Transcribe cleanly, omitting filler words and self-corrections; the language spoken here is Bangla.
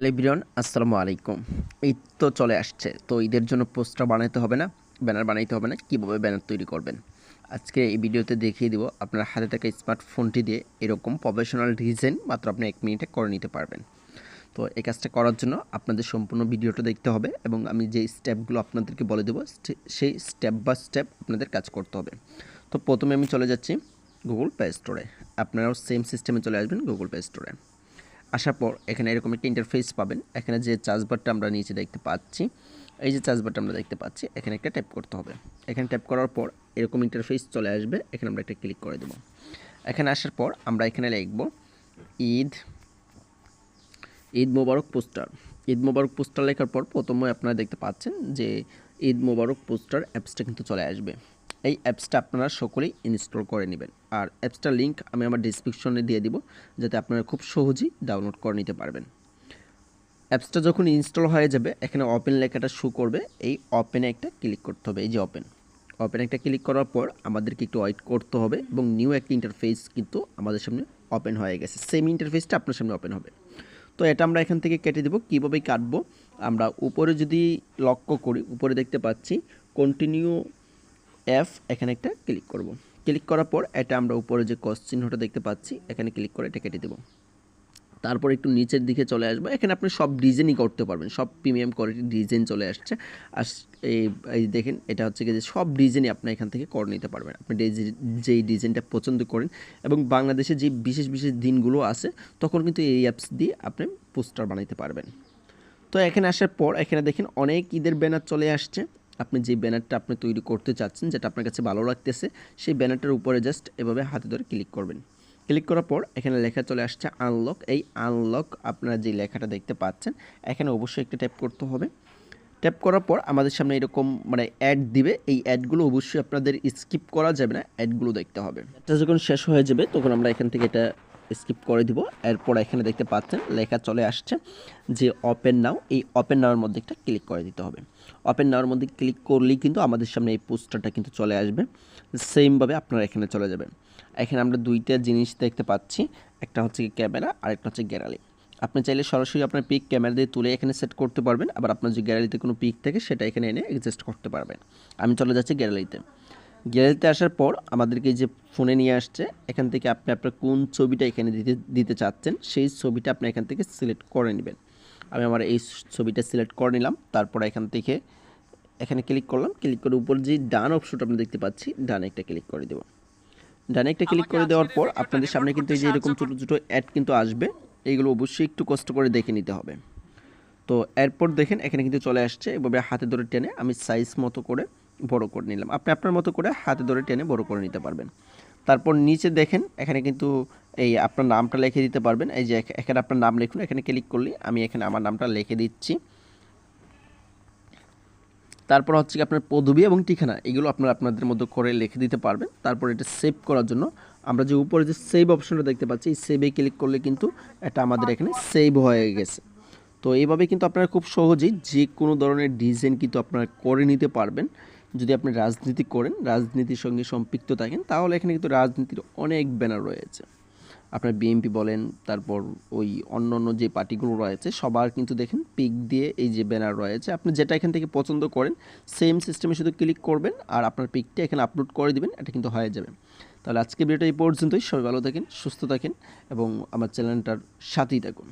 হ্যালো এভরিওয়ান, আসসালামু আলাইকুম। ঈদ তো চলে আসছে, তো ঈদের জন্য পোস্টার বানাতে হবে না, ব্যানার বানাইতে হবে না, কীভাবে ব্যানার তৈরি করবেন আজকে এই ভিডিওতে দেখিয়ে দিব। আপনার হাতে থাকা স্মার্টফোনটি দিয়ে এরকম প্রফেশনাল ডিজাইন মাত্র আপনি 1 মিনিটে করে নিতে পারবেন। তো এই কাজটা করার জন্য আপনাদের সম্পূর্ণ ভিডিওটা দেখতে হবে এবং আমি যে স্টেপগুলো আপনাদেরকে বলে দেবো সেই স্টেপ বাই স্টেপ আপনাদের কাজ করতে হবে। তো প্রথমে আমি চলে যাচ্ছি গুগল প্লে স্টোরে। আপনারাও সেম সিস্টেমে চলে আসবেন গুগল প্লে স্টোরে। আসার পর এখানে এরকম একটা ইন্টারফেস পাবেন। এখানে যে সার্চ বারটা আমরা নিচে দেখতে পাচ্ছি, এই যে সার্চ বারটা আমরা দেখতে পাচ্ছি, এখানে একটা ট্যাপ করতে হবে। এখানে ট্যাপ করার পর এরকম ইন্টারফেস চলে আসবে। এখানে আমরা একটা ক্লিক করে দেবো। এখানে আসার পর আমরা এখানে লিখব ঈদ ঈদ মোবারক পোস্টার। ঈদ মোবারক পোস্টার লেখার পর প্রথমে আপনারা দেখতে পাচ্ছেন যে ঈদ মোবারক পোস্টার অ্যাপসটা কিন্তু চলে আসবে। এই অ্যাপসটা আপনারা সকলেই ইনস্টল করে নেবেন, আর অ্যাপসটার লিঙ্ক আমি আমার ডিসক্রিপশনে দিয়ে দিব, যাতে আপনারা খুব সহজেই ডাউনলোড করে নিতে পারবেন। অ্যাপসটা যখন ইনস্টল হয়ে যাবে, এখানে ওপেন লেখাটা শো করবে। এই ওপেনে একটা ক্লিক করতে হবে। এই যে ওপেনে একটা ক্লিক করার পর আমাদেরকে একটু ওয়েট করতে হবে এবং নিউ একটা ইন্টারফেস কিন্তু আমাদের সামনে ওপেন হয়ে গেছে। সেম ইন্টারফেসটা আপনার সামনে ওপেন হবে। তো এটা আমরা এখান থেকে কেটে দেব। কীভাবে কাটবো, আমরা উপরে যদি লক্ষ্য করি, উপরে দেখতে পাচ্ছি কন্টিনিউ এফ, এখানে একটা ক্লিক করব। ক্লিক করার পর এটা আমরা উপরে যে ক্রস চিহ্নটা দেখতে পাচ্ছি, এখানে ক্লিক করে এটা কেটে দেব। তারপর একটু নিচের দিকে চলে আসবো। এখানে আপনি সব ডিজাইনই করতে পারবেন, সব প্রিমিয়াম কোয়ালিটির ডিজাইন চলে আসছে। আর এই দেখেন, এটা হচ্ছে কি যে সব ডিজাইনই আপনি এখান থেকে করে নিতে পারবেন। আপনি যেই ডিজাইনটা পছন্দ করেন, এবং বাংলাদেশে যে বিশেষ বিশেষ দিনগুলো আছে, তখন কিন্তু এই অ্যাপস দিয়ে আপনি পোস্টার বানাইতে পারবেন। তো এখানে আসার পর এখানে দেখেন অনেক ঈদের ব্যানার চলে আসছে। আপনি যে ব্যানারটা আপনি তৈরি করতে চাচ্ছেন, যেটা আপনার কাছে ভালো লাগতেছে, সেই ব্যানারটার উপরে জাস্ট এভাবে হাতে ধরে ক্লিক করবেন। ক্লিক করার পর এখানে লেখা চলে আসছে আনলক। এই আনলক আপনারা যে লেখাটা দেখতে পাচ্ছেন, এখানে অবশ্যই একটা ট্যাপ করতে হবে। ট্যাপ করার পর আমাদের সামনে এরকম অ্যাড দিবে। এই অ্যাডগুলো অবশ্যই আপনাদের স্কিপ করা যাবে না, অ্যাডগুলো দেখতে হবে। এটা যখন শেষ হয়ে যাবে তখন আমরা এখান থেকে এটা স্কিপ করে দিব। এরপর এখানে দেখতে পাচ্ছেন লেখা চলে আসছে যে ওপেন নাও। এই ওপেন নাওয়ার মধ্যে একটা ক্লিক করে দিতে হবে। ওপেন নাওয়ার মধ্যে ক্লিক করলেই কিন্তু আমাদের সামনে এই পোস্টারটা কিন্তু চলে আসবে। সেমভাবে আপনারা এখানে চলে যাবেন। এখানে আমরা দুইটা জিনিস দেখতে পাচ্ছি, একটা হচ্ছে ক্যামেরা আর একটা হচ্ছে গ্যালারি। আপনি চাইলে সরাসরি আপনার পিক ক্যামেরা দিয়ে তুলে এখানে সেট করতে পারবেন, আবার আপনার যে গ্যালারিতে কোনো পিক থাকে সেটা এখানে এনে অ্যাডজাস্ট করতে পারবেন। আমি চলে যাচ্ছি গ্যালারিতে। গ্যালারিতে আসার পর আমাদেরকে যে ফোনে নিয়ে আসছে, এখান থেকে আপনি আপনার কোন ছবিটা এখানে দিতে চাচ্ছেন, সেই ছবিটা আপনি এখান থেকে সিলেক্ট করে নেবেন। আমি আমার এই ছবিটা সিলেক্ট করে নিলাম। তারপর এখান থেকে এখানে ক্লিক করলাম। ক্লিক করে উপর যে ডান অপশনটা আপনি দেখতে পাচ্ছি, ডানে একটা ক্লিক করে দেব। ডানে একটা ক্লিক করে দেওয়ার পর আপনাদের সামনে কিন্তু এই যে এরকম ছোটো ছোটো অ্যাড কিন্তু আসবে। এইগুলো অবশ্যই একটু কষ্ট করে দেখে নিতে হবে। তো এরপর দেখেন এখানে কিন্তু চলে আসছে। এভাবে হাতে ধরে টেনে আমি সাইজ মতো করে বড় করে নিলাম। আপনি আপনার মতো করে হাতে ধরে টেনে বড় করে নিতে পারবেন। তারপর নিচে দেখেন এখানে কিন্তু এই আপনার নামটা লিখে দিতে পারবেন। এই যে এখানে আপনার নাম লিখুন। এখানে ক্লিক করলে আমি এখানে আমার নামটা লিখে দিচ্ছি। তারপর হচ্ছে কি আপনার পদবি এবং ঠিকানা, এগুলো আপনারা আপনাদের মধ্যে করে লিখে দিতে পারবেন। তারপর এটা সেভ করার জন্য আমরা যে উপরে যে সেভ অপশনটা দেখতে পাচ্ছি, এই সেভে ক্লিক করলে কিন্তু এটা আমাদের এখানে সেভ হয়ে গেছে। তো এইভাবে কিন্তু আপনারা খুব সহজেই যে কোনো ধরনের ডিজাইন কিন্তু আপনারা করে নিতে পারবেন। যদি আপনি রাজনীতি করেন, রাজনীতির সঙ্গে সম্পৃক্ত থাকেন, তাহলে এখানে কিন্তু রাজনীতির অনেক ব্যানার রয়েছে। আপনার বিএনপি বলেন, তারপর ওই অন্য যে পার্টিগুলো রয়েছে, সবার কিন্তু দেখেন পিক দিয়ে এই যে ব্যানার রয়েছে। আপনি যেটা এখান থেকে পছন্দ করেন, সেম সিস্টেমে শুধু ক্লিক করবেন আর আপনার পিকটা এখানে আপলোড করে দিবেন, এটা কিন্তু হয়ে যাবে। তাহলে আজকে ভিডিওটা এই পর্যন্তই। সবাই ভালো থাকেন, সুস্থ থাকেন এবং আমার চ্যানেলটার সাথেই থাকুন।